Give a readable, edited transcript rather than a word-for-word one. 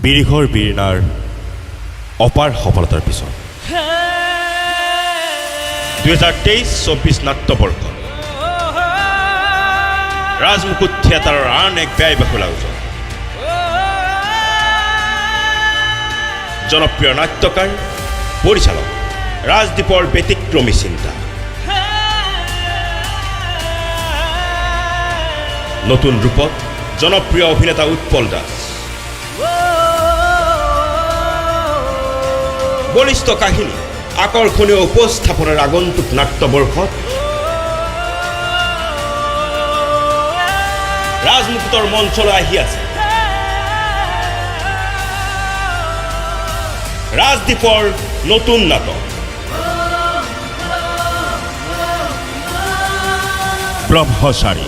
বিৰিঘৰ বীৰিণাৰ অপাৰ সফলতাৰ পিছত 2023-24 নাট্যবৰ্ষ ৰাজমুকুট থিয়েটাৰৰ আন এক ব্যয়বহুল আয়োজন। জনপ্ৰিয় নাট্যকাৰ পৰিচালক ৰাজদ্বীপৰ ব্যতিক্ৰমী চিন্তা, নতুন ৰূপত জনপ্ৰিয় অভিনেতা উৎপল দাস, বলিষ্ঠ কাহিনী আকৰ্ষণীয় উপস্থাপনাৰ আগন্তুক নাট্যবৰ্ষত ৰাজমুকুটৰ মঞ্চলৈ আহি আছে ৰাজদ্বীপৰ নতুন নাটক ব্ৰহ্মচাৰী।